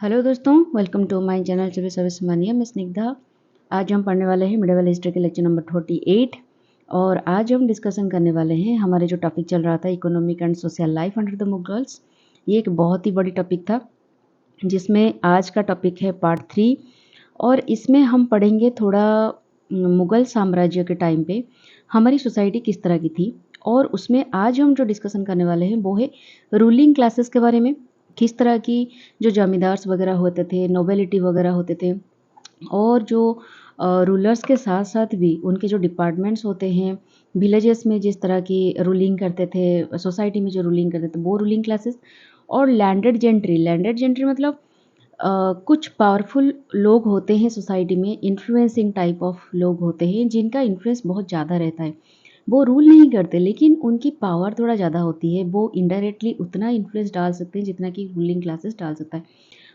Hello दोस्तों, welcome to my channel civil service mania. मैं स्निग्धा। आज हम पढ़ने वाले हैं मिडिवल हिस्ट्री के लेक्चर नंबर 48 और आज हम डिस्कशन करने वाले हैं हमारे जो टॉपिक चल रहा था economic and social life under the Mughals. ये एक बहुत ही बड़ी टॉपिक था जिसमें आज का टॉपिक है पार्ट 3 और इसमें हम पढ़ेंगे थोड़ा मुग़ल साम्राज्य के टाइम पे हमारी सोसाइटी किस तरह की थी और उसमें आज हम जो डिस्कशन करने वाले हैं वो है रूलिंग क्लासेस के बारे में। किस तरह की जो जमींदार्स वगैरह होते थे, नोबिलिटी वगैरह होते थे और जो रूलर्स के साथ साथ भी उनके जो डिपार्टमेंट्स होते हैं, विलेजेस में जिस तरह की रूलिंग करते थे, सोसाइटी में जो रूलिंग करते थे वो रूलिंग क्लासेस। और लैंडेड जेंट्री मतलब कुछ पावरफुल लोग होते हैं सोसाइटी में, इन्फ्लुएंसिंग टाइप ऑफ लोग होते हैं जिनका इन्फ्लुएंस बहुत ज़्यादा रहता है। वो रूल नहीं करते लेकिन उनकी पावर थोड़ा ज़्यादा होती है, वो इनडायरेक्टली उतना इन्फ्लुएंस डाल सकते हैं जितना कि रूलिंग क्लासेस डाल सकता है।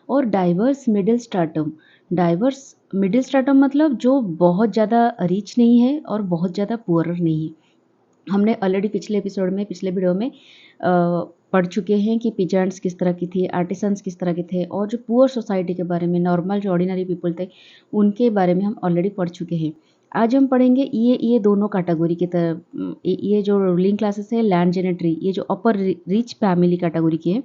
और डाइवर्स मिडिल स्ट्राटम मतलब जो बहुत ज़्यादा रिच नहीं है और बहुत ज़्यादा पुअर नहीं है। हमने ऑलरेडी पिछले वीडियो में पढ़ चुके हैं कि पिजेंट्स किस तरह की थी, आर्टिसंस किस तरह के थे और जो पुअर सोसाइटी के बारे में, नॉर्मल जो ऑर्डिनरी पीपल थे उनके बारे में हम ऑलरेडी पढ़ चुके हैं। आज हम पढ़ेंगे ये दोनों कैटेगरी की तरह, ये जो रूलिंग क्लासेस है लैंड जेनेट्री, ये जो अपर रिच फैमिली कैटेगरी की है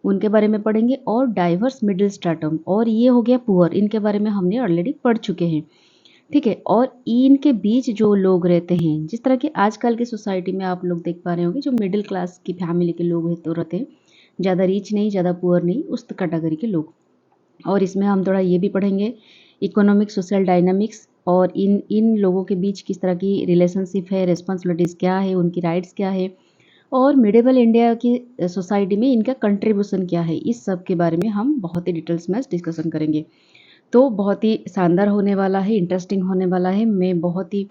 उनके बारे में पढ़ेंगे। और डाइवर्स मिडिल स्ट्राटम और ये हो गया पुअर, इनके बारे में हमने ऑलरेडी पढ़ चुके हैं। ठीक है। और इनके बीच जो लोग रहते हैं, जिस तरह की आजकल की सोसाइटी में आप लोग देख पा रहे होंगे, जो मिडिल क्लास की फैमिली के लोग तो रहते हैं, ज़्यादा रिच नहीं ज़्यादा पुअर नहीं, उस कैटेगरी के लोग। और इसमें हम थोड़ा ये भी पढ़ेंगे इकोनॉमिक सोशल डायनामिक्स और इन लोगों के बीच किस तरह की रिलेशनशिप है, रिस्पॉन्सिबिलिटीज़ क्या है, उनकी राइट्स क्या है और मिडिवल इंडिया की सोसाइटी में इनका कंट्रीब्यूशन क्या है। इस सब के बारे में हम बहुत ही डिटेल्स में डिस्कशन करेंगे। तो बहुत ही शानदार होने वाला है, इंटरेस्टिंग होने वाला है। मैं बहुत ही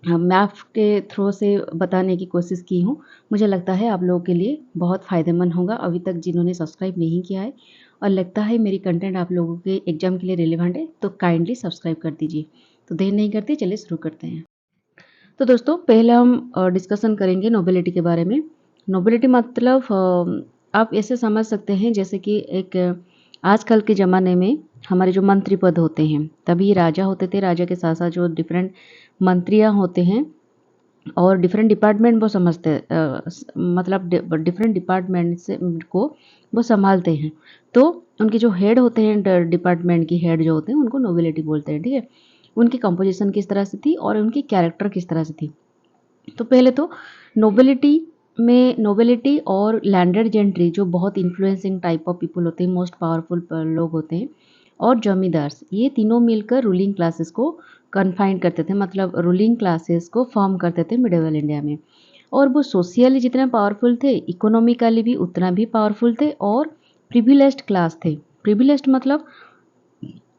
मैप के थ्रू से बताने की कोशिश की हूँ। मुझे लगता है आप लोगों के लिए बहुत फ़ायदेमंद होगा अभी तक जिन्होंने सब्सक्राइब नहीं किया है, और लगता है मेरी कंटेंट आप लोगों के एग्ज़ाम के लिए रिलेवेंट है तो काइंडली सब्सक्राइब कर दीजिए। तो देर नहीं करते, चलिए शुरू करते हैं। तो दोस्तों पहले हम डिस्कशन करेंगे नोबिलिटी के बारे में। नोबिलिटी मतलब आप ऐसे समझ सकते हैं जैसे कि एक आजकल के ज़माने में हमारे जो मंत्री पद होते हैं, तभी राजा होते थे, राजा के साथ साथ जो डिफरेंट मंत्रियाँ होते हैं और डिफरेंट डिपार्टमेंट वो समझते मतलब डिफरेंट डिपार्टमेंट से को वो संभालते हैं। तो उनके जो हेड होते हैं, डिपार्टमेंट की हेड जो होते हैं उनको नोबिलिटी बोलते हैं। ठीक है। उनकी कंपोजिशन किस तरह से थी और उनकी कैरेक्टर किस तरह से थी। तो पहले तो नोबिलिटी और लैंडेड जेंट्री जो बहुत इन्फ्लुएंसिंग टाइप ऑफ पीपल होते हैं, मोस्ट पावरफुल लोग होते हैं, और जमींदार्स, ये तीनों मिलकर रूलिंग क्लासेस को कन्फाइन करते थे, मतलब रूलिंग क्लासेस को फॉर्म करते थे मिडिवल इंडिया में। और वो सोशियली जितने पावरफुल थे, इकोनॉमिकली भी उतना भी पावरफुल थे और प्रिविलेज्ड क्लास थे। प्रिविलेज्ड मतलब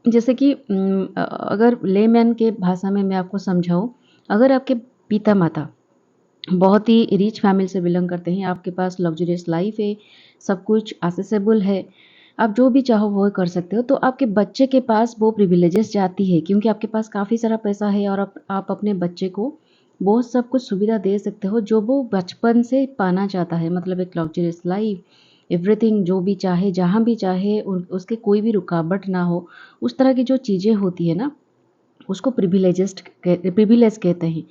जैसे कि अगर लेमैन के भाषा में मैं आपको समझाऊं, अगर आपके पिता माता बहुत ही रिच फैमिली से बिलोंग करते हैं, आपके पास लग्जरियस लाइफ है, सब कुछ एक्सेसिबल है, आप जो भी चाहो वो कर सकते हो, तो आपके बच्चे के पास वो प्रिविलेजेस जाती है क्योंकि आपके पास काफ़ी सारा पैसा है और आप अपने बच्चे को बहुत सब कुछ सुविधा दे सकते हो जो वो बचपन से पाना चाहता है, मतलब एक लग्जरियस लाइफ, एवरीथिंग, जो भी चाहे जहाँ भी चाहे उसके कोई भी रुकावट ना हो, उस तरह की जो चीज़ें होती है ना उसको प्रिविलेज कहते हैं।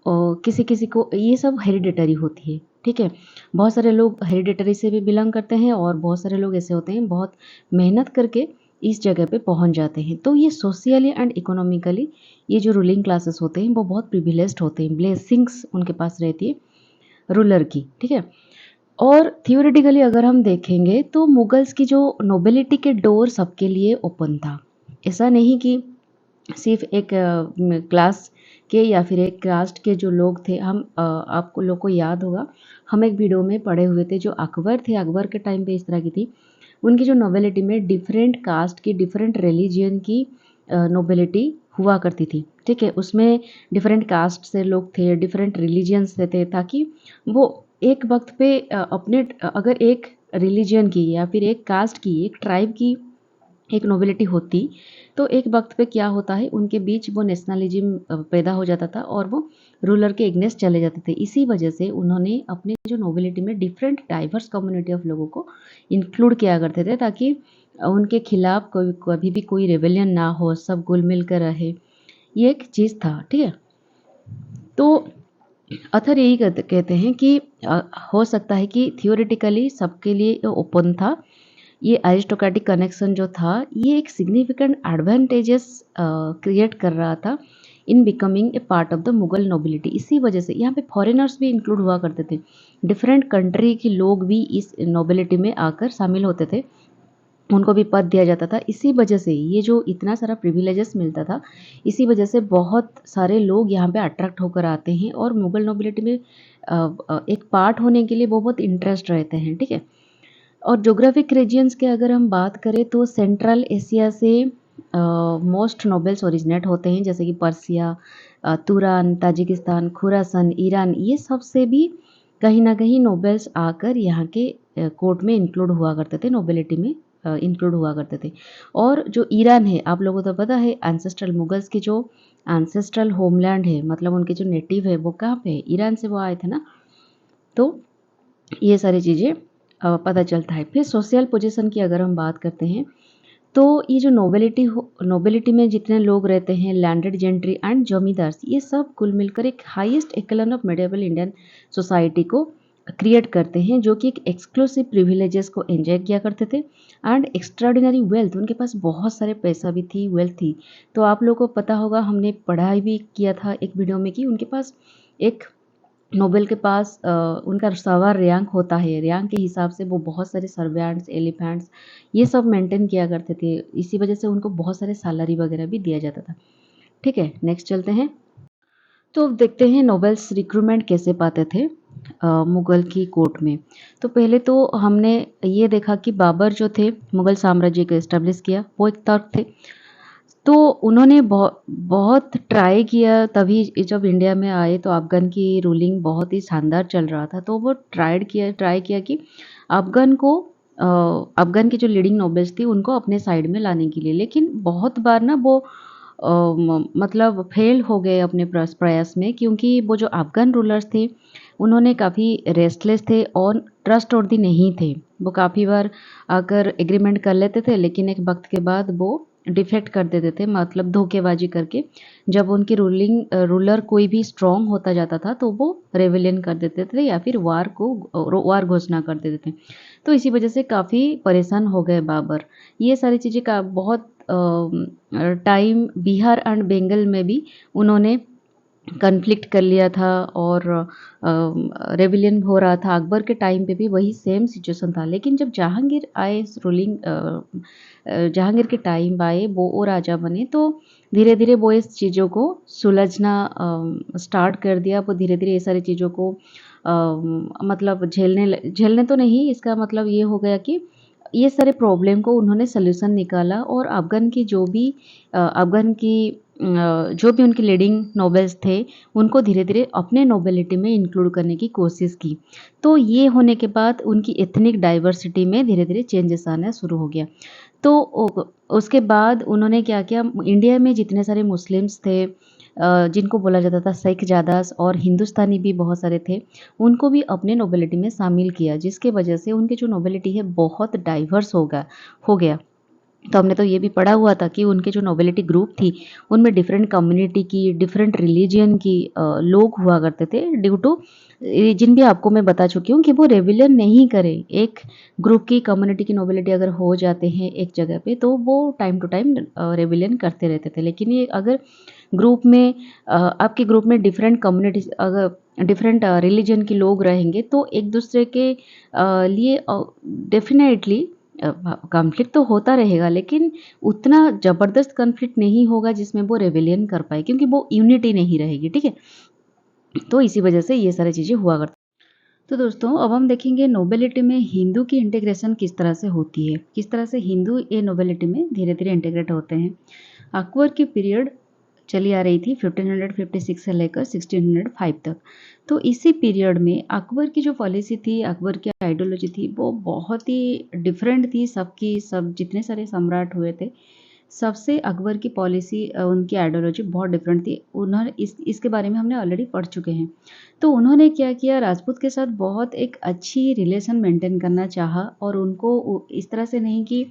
और किसी किसी को ये सब हेरिडेटरी होती है। ठीक है। बहुत सारे लोग हेरिडेटरी से भी बिलोंग करते हैं और बहुत सारे लोग ऐसे होते हैं बहुत मेहनत करके इस जगह पे पहुंच जाते हैं। तो ये सोशियली एंड इकोनॉमिकली ये जो रूलिंग क्लासेस होते हैं वो बहुत प्रिविलेज्ड होते हैं, ब्लेसिंग्स उनके पास रहती है रूलर की। ठीक है। और थियोरेटिकली अगर हम देखेंगे तो मुगल्स की जो नोबिलिटी के डोर सबके लिए ओपन था। ऐसा नहीं कि सिर्फ एक क्लास के या फिर एक कास्ट के जो लोग थे। हम आपको लोग को याद होगा, हम एक वीडियो में पढ़े हुए थे, जो अकबर थे, अकबर के टाइम पे इस तरह की थी। उनकी जो नोबिलिटी में डिफरेंट कास्ट की, डिफरेंट रिलीजियन की नोबिलिटी हुआ करती थी। ठीक है। उसमें डिफरेंट कास्ट से लोग थे, डिफरेंट रिलीजियन से थे, ताकि वो एक वक्त पे अपने अगर एक रिलीजियन की या फिर एक कास्ट की, एक ट्राइब की एक नोबिलिटी होती तो एक वक्त पे क्या होता है, उनके बीच वो नेशनलिज्म पैदा हो जाता था और वो रूलर के एगेंस्ट चले जाते थे। इसी वजह से उन्होंने अपने जो नोबिलिटी में डिफरेंट डाइवर्स कम्युनिटी ऑफ लोगों को इंक्लूड किया करते थे, ताकि उनके खिलाफ कोई कभी भी कोई रेबेलियन ना हो, सब घुल मिल कर रहे। ये एक चीज़ था, ठीक है। तो अथर यही कहते हैं कि हो सकता है कि थियोरेटिकली सबके लिए ओपन था। ये अरिस्टोक्रेटिक कनेक्शन जो था, ये एक सिग्निफिकेंट एडवांटेजेस क्रिएट कर रहा था in becoming a part of the Mughal nobility. इसी वजह से यहाँ पे फॉरेनर्स भी इंक्लूड हुआ करते थे, डिफरेंट कंट्री के लोग भी इस नोबिलिटी में आकर शामिल होते थे, उनको भी पद दिया जाता था। इसी वजह से ये जो इतना सारा प्रिविलेजेस मिलता था, इसी वजह से बहुत सारे लोग यहाँ पे अट्रैक्ट होकर आते हैं और मुगल नोबिलिटी में एक पार्ट होने के लिए वो बहुत इंटरेस्ट रहते हैं, ठीक है। और जोग्राफिक रीजियंस के अगर हम बात करें तो सेंट्रल एशिया से मोस्ट नोबेल्स ओरिजिनेट होते हैं, जैसे कि पर्सिया, तुरान, ताजिकिस्तान, खुरासन, ईरान, ये सब से भी कहीं ना कहीं नोबेल्स आकर यहाँ के कोर्ट में इंक्लूड हुआ करते थे, नोबिलिटी में इंक्लूड हुआ करते थे। और जो ईरान है, आप लोगों को तो पता है, एंसेस्ट्रल मुगल्स की जो एंसेस्ट्रल होमलैंड है, मतलब उनके जो नेटिव है वो कहाँ पे है, ईरान से वो आए थे ना। तो ये सारी चीज़ें पता चलता है। फिर सोशल पोजीशन की अगर हम बात करते हैं तो ये जो नोबिलिटी में जितने लोग रहते हैं, लैंडेड जेंट्री एंड जमींदार्स, ये सब कुल मिलकर एक highest एक्लन of medieval Indian society को क्रिएट करते हैं, जो कि एक एक्सक्लूसिव प्रिविलेजेस को एंजॉय किया करते थे एंड एक्स्ट्राऑर्डिनरी वेल्थ। उनके पास बहुत सारे पैसा भी थी, वेल्थ थी। तो आप लोगों को पता होगा, हमने पढ़ाई भी किया था एक वीडियो में कि उनके पास एक नोबेल के पास उनका सवार रैंक होता है, रैंक के हिसाब से वो बहुत सारे सर्वेंट्स, एलिफेंट्स, ये सब मेंटेन किया करते थे। इसी वजह से उनको बहुत सारे सैलरी वगैरह भी दिया जाता था, ठीक है। नेक्स्ट चलते हैं। तो अब देखते हैं नोबेल्स रिक्रूटमेंट कैसे पाते थे मुगल की कोर्ट में। तो पहले तो हमने ये देखा कि बाबर जो थे, मुगल साम्राज्य को इस्टेब्लिश किया, वो एक तर्क थे। तो उन्होंने बहुत ट्राई किया, तभी जब इंडिया में आए तो अफ़गान की रूलिंग बहुत ही शानदार चल रहा था। तो वो ट्राई किया कि अफ़गान की जो लीडिंग नोबेल्स थी उनको अपने साइड में लाने के लिए। लेकिन बहुत बार ना वो मतलब फेल हो गए अपने प्रयास में, क्योंकि वो जो अफ़गान रूलर्स थे उन्होंने काफ़ी रेस्टलेस थे और ट्रस्टवर्दी नहीं थे। वो काफ़ी बार आकर एग्रीमेंट कर लेते थे, लेकिन एक वक्त के बाद वो डिफेक्ट कर देते थे, मतलब धोखेबाजी करके। जब उनकी रूलर कोई भी स्ट्रॉन्ग होता जाता था तो वो रेवेलियन कर देते थे या फिर वार घोषणा कर देते थे। तो इसी वजह से काफ़ी परेशान हो गए बाबर। ये सारी चीज़ें का बहुत टाइम बिहार एंड बंगाल में भी उन्होंने कन्फ्लिक्ट कर लिया था और रेविलियन हो रहा था। अकबर के टाइम पे भी वही सेम सिचुएशन था। लेकिन जब जहांगीर आए जहांगीर के टाइम आए, वो राजा बने, तो धीरे धीरे वो इस चीज़ों को सुलझना स्टार्ट कर दिया। वो धीरे धीरे ये सारी चीज़ों को मतलब झेलने तो नहीं, इसका मतलब ये हो गया कि ये सारे प्रॉब्लम को उन्होंने सल्यूशन निकाला। और अफ़गान की जो भी उनके लीडिंग नोबेल्स थे, उनको धीरे धीरे अपने नोबिलिटी में इंक्लूड करने की कोशिश की। तो ये होने के बाद उनकी एथनिक डाइवर्सिटी में धीरे धीरे चेंजेस आना शुरू हो गया। तो उसके बाद उन्होंने क्या किया, इंडिया में जितने सारे मुस्लिम्स थे, जिनको बोला जाता था शेख जादास, और हिंदुस्तानी भी बहुत सारे थे, उनको भी अपने नोबिलिटी में शामिल किया, जिसके वजह से उनकी जो नोबिलिटी है बहुत डाइवर्स हो गया। तो हमने तो ये भी पढ़ा हुआ था कि उनके जो नोबिलिटी ग्रुप थी, उनमें डिफरेंट कम्युनिटी की, डिफरेंट रिलीजियन की लोग हुआ करते थे। ड्यू टू जिन भी आपको मैं बता चुकी हूँ कि वो रेविलियन नहीं करे। एक ग्रुप की कम्युनिटी की नोबिलिटी अगर हो जाते हैं एक जगह पे, तो वो टाइम टू टाइम रेविलियन करते रहते थे। लेकिन ये अगर आपके ग्रुप में डिफरेंट कम्युनिटी, अगर डिफरेंट रिलीजन के लोग रहेंगे, तो एक दूसरे के लिए डेफिनेटली कॉन्फ्लिक्ट तो होता रहेगा, लेकिन उतना ज़बरदस्त कॉन्फ्लिक्ट नहीं होगा जिसमें वो रेवेलियन कर पाए, क्योंकि वो यूनिटी नहीं रहेगी, ठीक है। तो इसी वजह से ये सारी चीज़ें हुआ करती। तो दोस्तों, अब हम देखेंगे नोबिलिटी में हिंदू की इंटीग्रेशन किस तरह से होती है, किस तरह से हिंदू ये नोबिलिटी में धीरे धीरे इंटीग्रेट होते हैं। अकबर की पीरियड चली आ रही थी 1556 से लेकर 1605 तक। तो इसी पीरियड में अकबर की जो पॉलिसी थी, अकबर की आइडियोलॉजी थी, वो बहुत ही डिफरेंट थी। सब जितने सारे सम्राट हुए थे, सबसे अकबर की पॉलिसी उनकी आइडियोलॉजी बहुत डिफरेंट थी। उन्होंने इसके बारे में हमने ऑलरेडी पढ़ चुके हैं। तो उन्होंने क्या किया, राजपूत के साथ बहुत एक अच्छी रिलेशन मेंटेन करना चाहा और उनको इस तरह से नहीं कि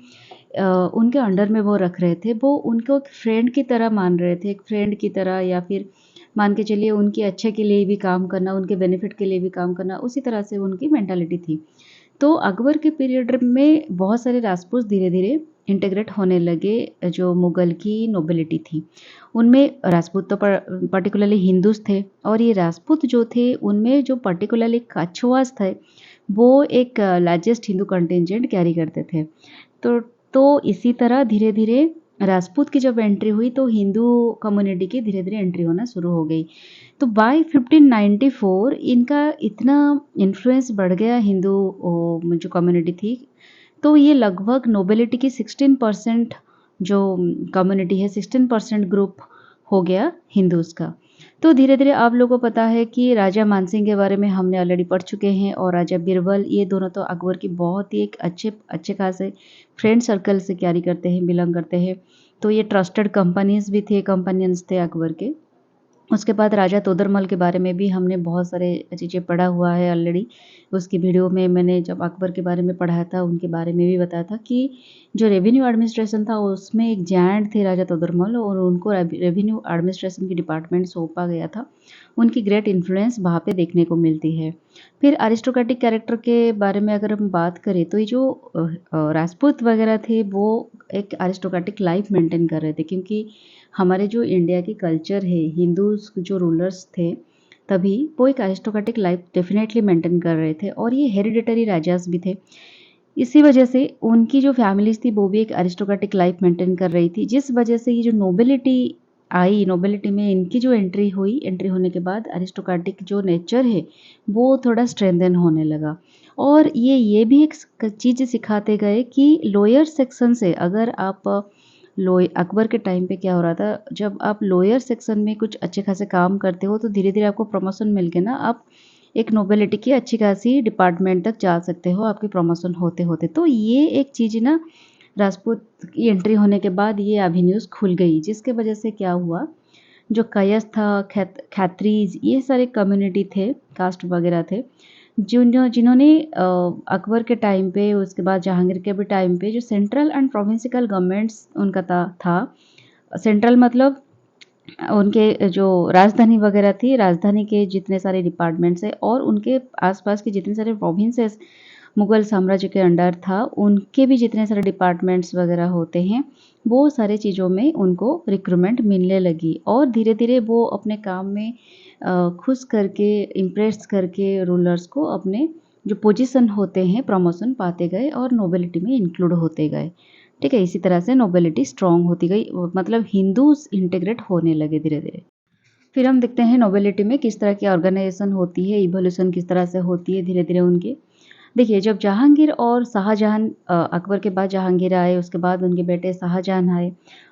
उनके अंडर में वो रख रहे थे, वो उनको एक फ्रेंड की तरह मान रहे थे, एक फ्रेंड की तरह, या फिर मान के चलिए उनके अच्छे के लिए भी काम करना, उनके बेनिफिट के लिए भी काम करना, उसी तरह से उनकी मेंटालिटी थी। तो अकबर के पीरियड में बहुत सारे राजपूत धीरे-धीरे इंटीग्रेट होने लगे, जो मुगल की नोबिलिटी थी। उनमें राजपूत तो पर्टिकुलरली हिंदूज़ थे, और ये राजपूत जो थे उनमें जो पर्टिकुलरली कछवास थे, वो एक लार्जेस्ट हिंदू कंटिंजेंट कैरी करते थे। तो इसी तरह धीरे-धीरे राजपूत की जब एंट्री हुई तो हिंदू कम्युनिटी की धीरे-धीरे एंट्री होना शुरू हो गई। तो बाय 1594 इनका इतना इन्फ्लुएंस बढ़ गया हिंदू जो कम्युनिटी थी, तो ये लगभग नोबिलिटी की 16% जो कम्युनिटी है, 16% ग्रुप हो गया हिंदूज़ का। तो धीरे-धीरे आप लोगों को पता है कि राजा मानसिंह के बारे में हमने ऑलरेडी पढ़ चुके हैं, और राजा बीरबल, ये दोनों तो अकबर की बहुत ही एक अच्छे खासे फ्रेंड सर्कल से कैरी करते हैं, बिलॉन्ग करते हैं। तो ये ट्रस्टेड कंपनीज़ भी थे, कंपेनियंस थे अकबर के। उसके बाद राजा तोदरमल के बारे में भी हमने बहुत सारे चीज़ें पढ़ा हुआ है ऑलरेडी। उसकी वीडियो में मैंने जब अकबर के बारे में पढ़ाया था, उनके बारे में भी बताया था कि जो रेवेन्यू एडमिनिस्ट्रेशन था उसमें एक जायंट थे राजा तोदरमल, और उनको रेवेन्यू एडमिनिस्ट्रेशन की डिपार्टमेंट सौंपा गया था। उनकी ग्रेट इन्फ्लुएंस वहाँ पे देखने को मिलती है। फिर अरिस्टोक्रेटिक कैरेक्टर के बारे में अगर हम बात करें, तो ये जो राजपूत वगैरह थे वो एक अरिस्टोक्रेटिक लाइफ मेंटेन कर रहे थे, क्योंकि हमारे जो इंडिया की कल्चर है, हिंदूज़ जो रूलर्स थे तभी, वो एक अरिस्टोक्रेटिक लाइफ डेफिनेटली मेंटेन कर रहे थे, और ये हेरिडिटरी राजास भी थे। इसी वजह से उनकी जो फैमिलीज़ थी वो भी एक अरिस्टोक्रेटिक लाइफ मेंटेन कर रही थी, जिस वजह से ये जो नोबिलिटी आई, नोबिलिटी में इनकी जो एंट्री हुई, एंट्री होने के बाद अरिस्टोक्रेटिक जो नेचर है वो थोड़ा स्ट्रेंथन होने लगा। और ये भी एक चीज़ सिखाते गए कि लोअर सेक्शन से अगर आप लोए अकबर के टाइम पे क्या हो रहा था, जब आप लोअर सेक्शन में कुछ अच्छे खासे काम करते हो तो धीरे-धीरे आपको प्रमोशन मिल के ना आप एक नोबिलिटी की अच्छी खासी डिपार्टमेंट तक जा सकते हो, आपकी प्रमोशन होते-होते। तो ये एक चीज़ ना राजपूत की एंट्री होने के बाद ये एवेन्यूज़ खुल गई, जिसके वजह से क्या हुआ, जो कयस्थ था, खैत्रीज, ये सारे कम्युनिटी थे, कास्ट वगैरह थे, जिन्होंने अकबर के टाइम पे, उसके बाद जहांगीर के भी टाइम पे जो सेंट्रल एंड प्रोविंशियल गवर्नमेंट्स उनका था। सेंट्रल मतलब उनके जो राजधानी वगैरह थी, राजधानी के जितने सारे डिपार्टमेंट्स हैं और उनके आसपास के जितने सारे प्रोविंसेस मुगल साम्राज्य के अंडर था, उनके भी जितने सारे डिपार्टमेंट्स वगैरह होते हैं, वो सारे चीज़ों में उनको रिक्रूटमेंट मिलने लगी, और धीरे-धीरे वो अपने काम में खुश करके, इम्प्रेस करके रूलर्स को अपने जो पोजीशन होते हैं प्रमोशन पाते गए और नोबिलिटी में इंक्लूड होते गए। ठीक है, इसी तरह से नोबिलिटी स्ट्रॉन्ग होती गई, मतलब हिंदूज़ इंटीग्रेट होने लगे धीरे-धीरे। फिर हम देखते हैं नोबिलिटी में किस तरह की ऑर्गेनाइजेशन होती है, इवोल्यूशन किस तरह से होती है धीरे-धीरे उनकी। देखिए, जब जहांगीर और शाहजहां, अकबर के बाद जहांगीर आए, उसके बाद उनके बेटे शाहजहां आए,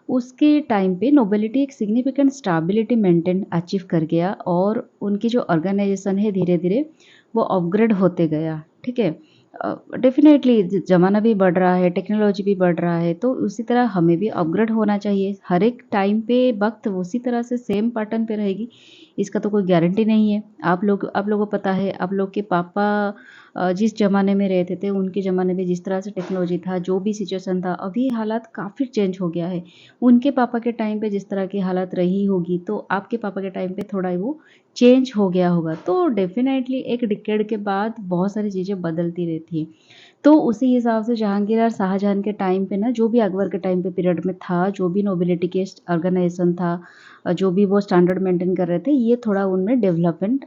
उसके टाइम पे नोबिलिटी एक सिग्निफिकेंट स्टेबिलिटी मेंटेन अचीव कर गया, और उनकी जो ऑर्गेनाइजेशन है धीरे-धीरे वो अपग्रेड होते गया। ठीक है, डेफिनेटली ज़माना भी बढ़ रहा है, टेक्नोलॉजी भी बढ़ रहा है, तो उसी तरह हमें भी अपग्रेड होना चाहिए। हर एक टाइम पे वक़्त उसी तरह से सेम पैटर्न पे रहेगी, इसका तो कोई गारंटी नहीं है। आप लोगों को पता है, आप लोग के पापा जिस ज़माने में रहते थे, उनके ज़माने में जिस तरह से टेक्नोलॉजी था, जो भी सिचुएशन था, अभी हालात काफ़ी चेंज हो गया है। उनके पापा के टाइम पे जिस तरह की हालत रही होगी, तो आपके पापा के टाइम पे थोड़ा वो चेंज हो गया होगा। तो डेफ़िनेटली एक डिकेड के बाद बहुत सारी चीज़ें बदलती रहती हैं। तो उसी हिसाब से जहांगीर और शाहजहां के टाइम पे ना, जो भी अकबर के टाइम पे पीरियड में था, जो भी नोबिलिटी के ऑर्गेनाइजेशन था, जो भी वो स्टैंडर्ड मेंटेन कर रहे थे, ये थोड़ा उनमें डेवलपमेंट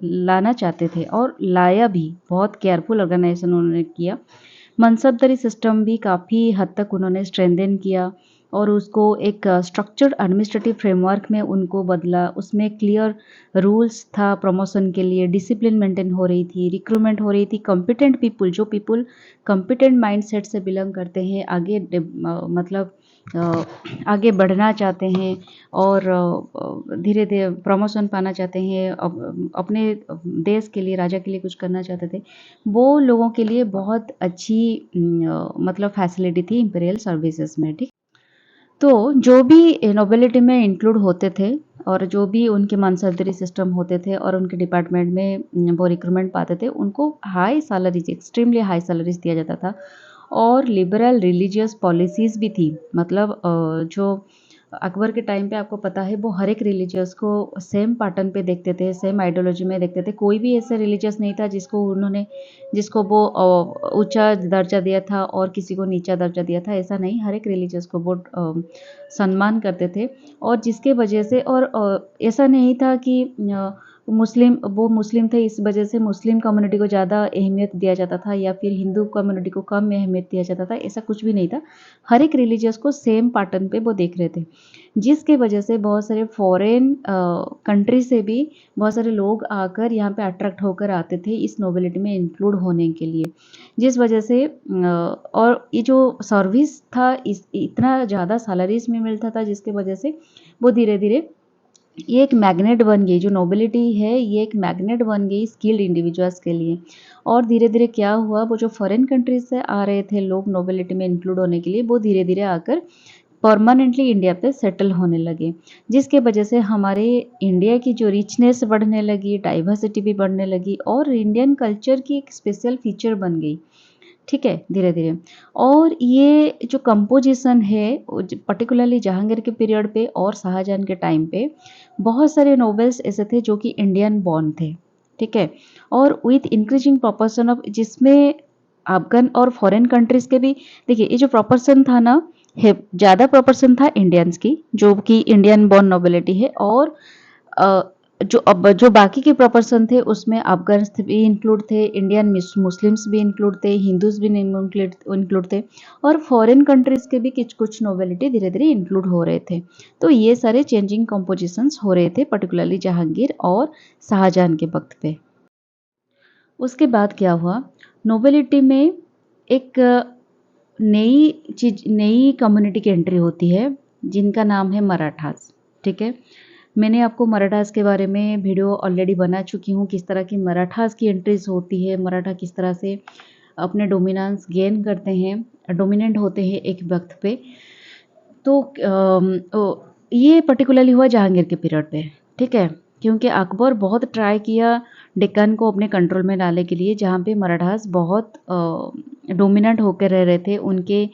लाना चाहते थे, और लाया भी। बहुत केयरफुल ऑर्गेनाइजेशन उन्होंने किया। मनसबदारी सिस्टम भी काफ़ी हद तक उन्होंने स्ट्रेंथन किया, और उसको एक स्ट्रक्चर्ड एडमिनिस्ट्रेटिव फ्रेमवर्क में उनको बदला। उसमें क्लियर रूल्स था प्रमोशन के लिए, डिसिप्लिन मेंटेन हो रही थी, रिक्रूटमेंट हो रही थी, कॉम्पिटेंट पीपल, जो पीपल कॉम्पिटेंट माइंडसेट से बिलोंग करते हैं, आगे मतलब अ, आगे बढ़ना चाहते हैं, और धीरे-धीरे प्रमोशन पाना चाहते हैं, अपने देश के लिए, राजा के लिए कुछ करना चाहते थे। वो लोगों के लिए बहुत अच्छी मतलब फैसिलिटी थी इम्पीरियल सर्विसेज में। ठीक, तो जो भी नोबिलिटी में इंक्लूड होते थे और जो भी उनके मानसल्टरी सिस्टम होते थे और उनके डिपार्टमेंट में वो रिक्रूटमेंट पाते थे, उनको high salaries, extremely high salaries दिया जाता था और लिबरल रिलीजियस पॉलिसीज़ भी थी। मतलब जो अकबर के टाइम पे आपको पता है वो हर एक रिलीजियस को सेम पैटर्न पे देखते थे, सेम आइडियोलॉजी में देखते थे। कोई भी ऐसा रिलीजियस नहीं था जिसको वो ऊँचा दर्जा दिया था और किसी को नीचा दर्जा दिया था, ऐसा नहीं। हर एक रिलीजियस को वो सम्मान करते थे और जिसके वजह से और ऐसा नहीं था कि वो मुस्लिम थे, इस वजह से मुस्लिम कम्युनिटी को ज़्यादा अहमियत दिया जाता था या फिर हिंदू कम्युनिटी को कम अहमियत दिया जाता था, ऐसा कुछ भी नहीं था। हर एक रिलीजियस को सेम पैटर्न पे वो देख रहे थे, जिसके वजह से बहुत सारे फॉरेन कंट्री से भी बहुत सारे लोग आकर यहाँ पे अट्रैक्ट होकर आते थे इस नोबिलिटी में इंक्लूड होने के लिए। जिस वजह से और ये जो सर्विस था इतना ज़्यादा सैलरीज में मिलता था, जिसके वजह से वो धीरे धीरे ये एक मैग्नेट बन गई। जो नोबिलिटी है ये एक मैग्नेट बन गई स्किल्ड इंडिविजुअल्स के लिए। और धीरे धीरे क्या हुआ, वो जो फॉरेन कंट्रीज से आ रहे थे लोग नोबिलिटी में इंक्लूड होने के लिए, वो धीरे धीरे आकर परमानेंटली इंडिया पे सेटल होने लगे, जिसके वजह से हमारे इंडिया की जो रिचनेस बढ़ने लगी, डाइवर्सिटी भी बढ़ने लगी और इंडियन कल्चर की एक स्पेशल फीचर बन गई। ठीक है, धीरे धीरे। और ये जो कंपोजिशन है पर्टिकुलरली जहांगीर के पीरियड पे और शाहजहां के टाइम पे बहुत सारे नोवेल्स ऐसे थे जो कि इंडियन बॉर्न थे। ठीक है, और विथ इंक्रीजिंग प्रोपोर्शन ऑफ, जिसमें अफगान और फॉरेन कंट्रीज के भी, देखिए ये जो प्रोपोर्शन था ना, है ज़्यादा प्रोपोर्शन था इंडियंस की, जो कि इंडियन बॉर्न नोबिलिटी है। और अ, जो बाकी के प्रोपोर्शन थे उसमें अफगान्स भी इंक्लूड थे, इंडियन मुस्लिम्स भी इंक्लूड थे, हिंदूज भी इंक्लूड थे और फॉरेन कंट्रीज के भी कुछ कुछ नोबिलिटी धीरे धीरे इंक्लूड हो रहे थे। तो ये सारे चेंजिंग कंपोजिशंस हो रहे थे पर्टिकुलरली जहांगीर और शाहजहां के वक्त पे। उसके बाद क्या हुआ, नोबिलिटी में एक नई कम्युनिटी की एंट्री होती है जिनका नाम है मराठास। ठीक है, मैंने आपको मराठास के बारे में वीडियो ऑलरेडी बना चुकी हूँ, किस तरह की मराठास की एंट्रीज होती है, मराठा किस तरह से अपने डोमिनेंस गेन करते हैं, डोमिनेंट होते हैं एक वक्त पे। तो ये पर्टिकुलरली हुआ जहांगीर के पीरियड पे। ठीक है, क्योंकि अकबर बहुत ट्राई किया डेक्कन को अपने कंट्रोल में लाने के लिए, जहाँ पे मराठास बहुत डोमिनेंट होकर रह रहे थे। उनके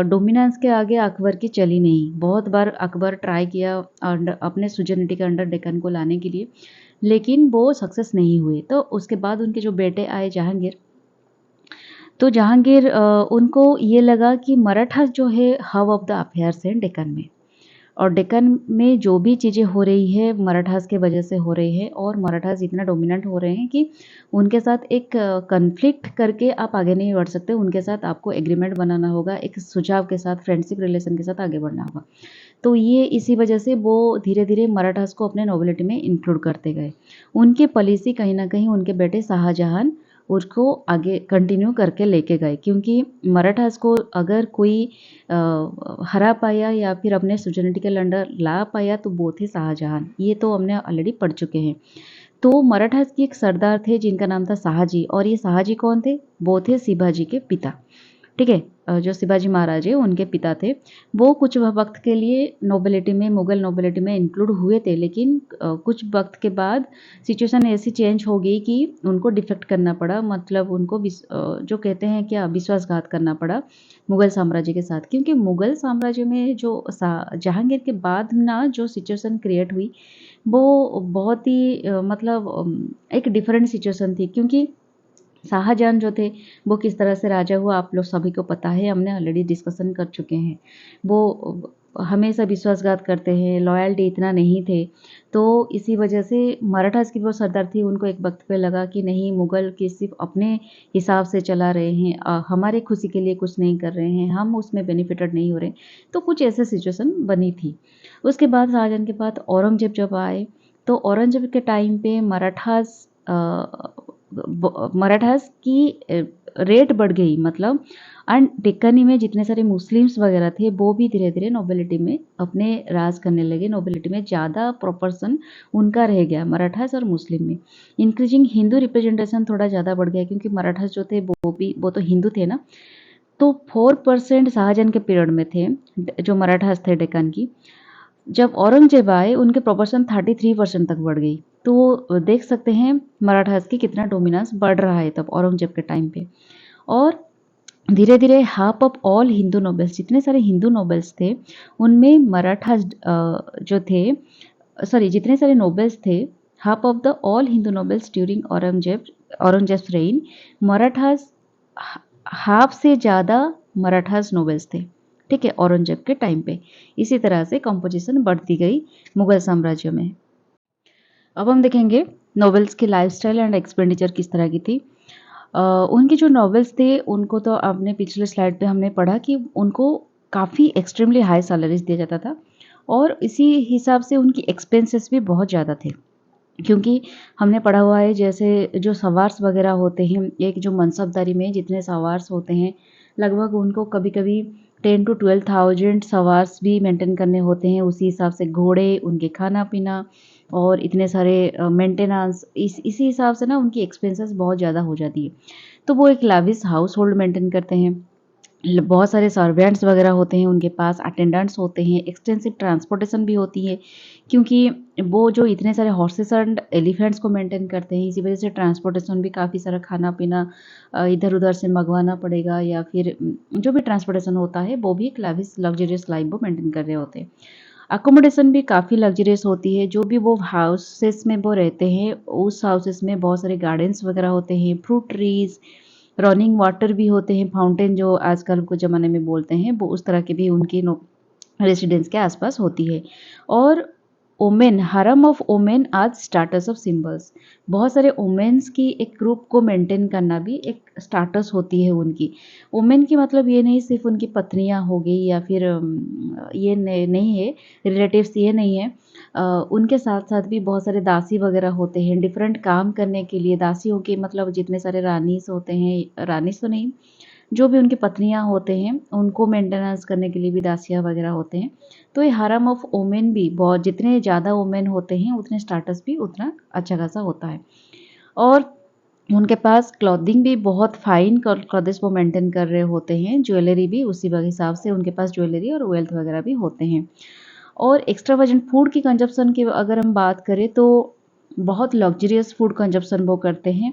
डोमिनेंस के आगे अकबर की चली नहीं। बहुत बार अकबर ट्राई किया अपने सुजनिटी के अंडर डेक्कन को लाने के लिए, लेकिन वो सक्सेस नहीं हुए। तो उसके बाद उनके जो बेटे आए जहांगीर, तो जहांगीर उनको ये लगा कि मराठास जो है हब ऑफ द अफेयर्स हैं डेक्कन में, और डेक्कन में जो भी चीज़ें हो रही है मराठास के वजह से हो रही है, और मराठास इतना डोमिनेंट हो रहे हैं कि उनके साथ एक कन्फ्लिक्ट करके आप आगे नहीं बढ़ सकते। उनके साथ आपको एग्रीमेंट बनाना होगा, एक सुझाव के साथ, फ्रेंडशिप रिलेशन के साथ आगे बढ़ना होगा। तो ये इसी वजह से वो धीरे धीरे मराठास को अपने नोबिलिटी में इंक्लूड करते गए। उनकी पॉलिसी कहीं ना कहीं उनके बेटे शाहजहां उसको आगे कंटिन्यू करके लेके गए, क्योंकि मराठास को अगर कोई हरा पाया या फिर अपने सुजनिटी के अंडर ला पाया तो वो थे शाहजहां। ये तो हमने ऑलरेडी पढ़ चुके हैं। तो मराठास के एक सरदार थे जिनका नाम था शाहजी, और ये शाहजी कौन थे, वो थे शिवाजी के पिता। ठीक है, जो शिवाजी महाराज है उनके पिता थे। वो कुछ वक्त के लिए नोबिलिटी में, मुगल नोबिलिटी में इंक्लूड हुए थे, लेकिन कुछ वक्त के बाद सिचुएशन ऐसी चेंज हो गई कि उनको डिफेक्ट करना पड़ा। मतलब उनको जो कहते हैं क्या, विश्वासघात करना पड़ा मुगल साम्राज्य के साथ, क्योंकि मुगल साम्राज्य में जो जहांगीर के बाद ना जो सिचुएशन क्रिएट हुई वो बहुत ही मतलब एक डिफरेंट सिचुएशन थी। क्योंकि शाहजहां जो थे वो किस तरह से राजा हुआ आप लोग सभी को पता है, हमने ऑलरेडी डिस्कशन कर चुके हैं। वो हमेशा विश्वासघात करते हैं, लॉयल्टी इतना नहीं थे। तो इसी वजह से मराठास की वो सरदार थी, उनको एक वक्त पे लगा कि नहीं, मुगल के सिर्फ अपने हिसाब से चला रहे हैं, हमारे खुशी के लिए कुछ नहीं कर रहे हैं, हम उसमें बेनिफिटेड नहीं हो रहे। तो कुछ ऐसे सिचुएशन बनी थी। उसके बाद शाहजहां के बाद औरंगजेब जब आए, तो औरंगजेब के टाइम पे मराठास की रेट बढ़ गई। मतलब एंड डेक्कनी में जितने सारे मुस्लिम्स वगैरह थे वो भी धीरे धीरे नोबिलिटी में अपने राज करने लगे। नोबिलिटी में ज़्यादा प्रोपोर्शन उनका रह गया मराठास और मुस्लिम में। इंक्रीजिंग हिंदू रिप्रेजेंटेशन थोड़ा ज़्यादा बढ़ गया, क्योंकि मराठास जो थे वो तो हिंदू थे ना। तो 4% शाहजहां के पीरियड में थे, जो मराठास थे डेक्कन की। जब औरंगजेब आए उनके प्रोपोर्शन 33% तक बढ़ गई। तो देख सकते हैं मराठास की कितना डोमिनेंस बढ़ रहा है तब औरंगजेब के टाइम पे। और धीरे धीरे half of all Hindu nobles, जितने सारे हिंदू नोबल्स थे उनमें मराठास जो थे, सॉरी जितने सारे नोबल्स थे, half of the all Hindu nobles during Aurangzeb's rain, Marathas, half से ज़्यादा मराठास नोबल्स थे। ठीक है, औरंगजेब के टाइम पे। इसी तरह से कंपोजिशन बढ़ती गई मुगल साम्राज्य में। अब हम देखेंगे नोवेल्स की लाइफस्टाइल एंड एक्सपेंडिचर किस तरह की थी। उनके जो नॉवेल्स थे उनको तो आपने पिछले स्लाइड पे हमने पढ़ा कि उनको काफ़ी एक्सट्रीमली हाई सैलरीज दिया जाता था, और इसी हिसाब से उनकी एक्सपेंसेस भी बहुत ज़्यादा थे। क्योंकि हमने पढ़ा हुआ है जैसे जो सवार्स वगैरह होते हैं, एक जो मनसबदारी में जितने सवार्स होते हैं, लगभग उनको कभी कभी 10 to 12,000 सवार्स भी मेंटेन करने होते हैं। उसी हिसाब से घोड़े, उनके खाना पीना और इतने सारे मेंटेनेंस, इसी हिसाब से ना उनकी एक्सपेंसेस बहुत ज़्यादा हो जाती है। तो वो एक लाविश हाउस होल्ड मेंटेन करते हैं। बहुत सारे सर्वेंट्स वगैरह होते हैं उनके पास, अटेंडेंट्स होते हैं, एक्सटेंसिव ट्रांसपोर्टेशन भी होती है, क्योंकि वो जो इतने सारे हॉर्सेस एंड एलिफेंट्स को मेंटेन करते हैं, इसी वजह से ट्रांसपोर्टेशन भी काफ़ी सारा खाना पीना इधर उधर से मंगवाना पड़ेगा, या फिर जो भी ट्रांसपोर्टेशन होता है वो भी एक लाविश लग्जरियस लाइफ वो मेंटेन कर रहे होते हैं। अकोमोडेशन भी काफ़ी लग्जरियस होती है। जो भी वो हाउसेस में वो रहते हैं, उस हाउसेस में बहुत सारे गार्डन्स वगैरह होते हैं, फ्रूट ट्रीज, रनिंग वाटर भी होते हैं, फाउंटेन जो आजकल के ज़माने में बोलते हैं, वो उस तरह के भी उनकी रेसिडेंस के आसपास होती है। और ओमेन, हरम ऑफ ओमेन आज स्टाटस ऑफ सिंबल्स, बहुत सारे ओमेन्स की एक ग्रुप को मेंटेन करना भी एक स्टाटस होती है उनकी। ओमेन की मतलब ये नहीं सिर्फ उनकी पत्नियां हो गई, या फिर ये नहीं है, रिलेटिव्स ये नहीं है। उनके साथ साथ भी बहुत सारे दासी वगैरह होते हैं डिफरेंट काम करने के लिए। दासियों के मतलब जितने सारे रानीस होते हैं, रानीस तो नहीं, जो भी उनकी पत्नियां होते हैं उनको मेंटेनेंस करने के लिए भी दासियां वगैरह होते हैं। तो ये हारम ऑफ ओमेन भी बहुत, जितने ज़्यादा ओमेन होते हैं उतने स्टाटस भी उतना अच्छा खासा होता है। और उनके पास क्लॉथिंग भी बहुत फाइन क्लॉथ्स वो मेंटेन कर रहे होते हैं, ज्वेलरी भी उसी हिसाब से उनके पास ज्वेलरी और वेल्थ वगैरह भी होते हैं। और एक्स्ट्रावर्जेंट फूड की कंजप्शन की अगर हम बात करें तो बहुत लग्जरियस फूड कंजप्शन वो करते हैं।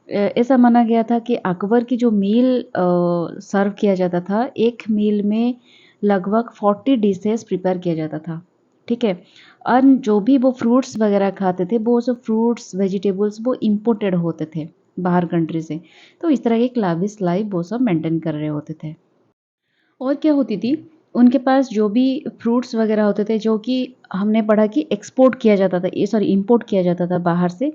ऐसा माना गया था कि अकबर की जो मील सर्व किया जाता था, एक मील में लगभग 40 डिशेस प्रिपेयर किया जाता था। ठीक है, और जो भी वो फ्रूट्स वगैरह खाते थे, वो सब फ्रूट्स वेजिटेबल्स वो इम्पोर्टेड होते थे बाहर कंट्री से। तो इस तरह की एक लाविश लाइफ वो सब मेंटेन कर रहे होते थे। और क्या होती थी, उनके पास जो भी फ्रूट्स वगैरह होते थे, जो कि हमने पढ़ा कि एक्सपोर्ट किया जाता था, ये सॉरी इंपोर्ट किया जाता था बाहर से,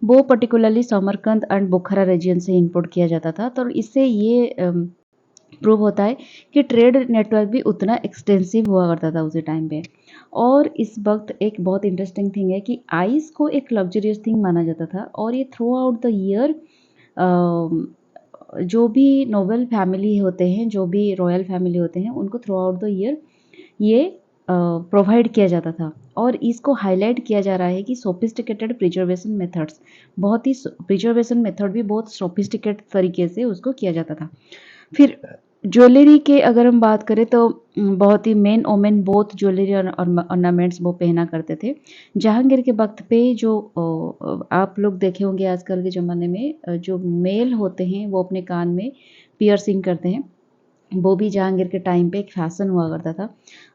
वो particularly Samarkand and Bukhara region से इंपोर्ट किया जाता था। तो इससे ये प्रूव होता है कि ट्रेड नेटवर्क भी उतना एक्सटेंसिव हुआ करता था उसी टाइम पे। और इस वक्त एक बहुत इंटरेस्टिंग थिंग है कि आइस को एक लग्जरियस थिंग माना जाता था, और ये थ्रू आउट द ईयर जो भी नोबल फैमिली होते हैं, जो भी रॉयल फैमिली होते हैं, उनको थ्रू आउट द ईयर ये प्रोवाइड किया जाता था। और इसको हाईलाइट किया जा रहा है कि सोफिस्टिकेटेड प्रिजर्वेशन मेथड्स, बहुत ही प्रिजर्वेशन मेथड भी बहुत सोफिस्टिकेट तरीके से उसको किया जाता था। फिर ज्वेलरी के अगर हम बात करें तो बहुत ही मेन ओमेन बोथ ज्वेलरी और ऑर्नामेंट्स वो पहना करते थे। जहांगीर के वक्त पे जो आप लोग देखे होंगे आजकल के ज़माने में, जो मेल होते हैं वो अपने कान में पियर्सिंग करते हैं, वो भी जहांगीर के टाइम पे एक फैशन हुआ करता था।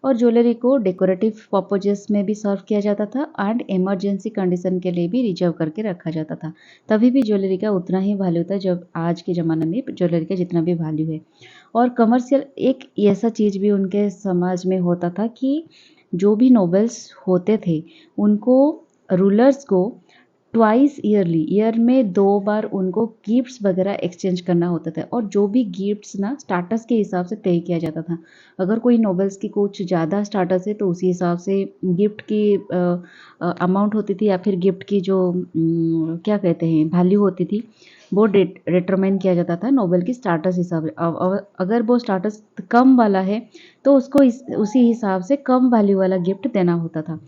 और ज्वेलरी को डेकोरेटिव पर्पजेस में भी सर्व किया जाता था, एंड इमरजेंसी कंडीशन के लिए भी रिजर्व करके रखा जाता था। तभी भी ज्वेलरी का उतना ही वैल्यू था जब आज के ज़माने में ज्वेलरी का जितना भी वैल्यू है। और कमर्शियल एक ऐसा चीज़ भी उनके समाज में होता था कि जो भी नोबल्स होते थे उनको, रूलर्स को ट्वाइस ईयरली, ईयर में 2 बार उनको गिफ्ट्स वगैरह एक्सचेंज करना होता था। और जो भी गिफ्ट्स ना स्टाटस के हिसाब से तय किया जाता था। अगर कोई नोबल्स की कुछ ज़्यादा स्टाटस है तो उसी हिसाब से गिफ्ट की अमाउंट होती थी, या फिर गिफ्ट की जो क्या कहते हैं वैल्यू होती थी, वो डिटरमाइन किया जाता था नोबल की स्टाटस हिसाब से। अगर वो स्टाटस कम वाला है तो उसको उसी हिसाब से कम वैल्यू वाला गिफ्ट देना होता था।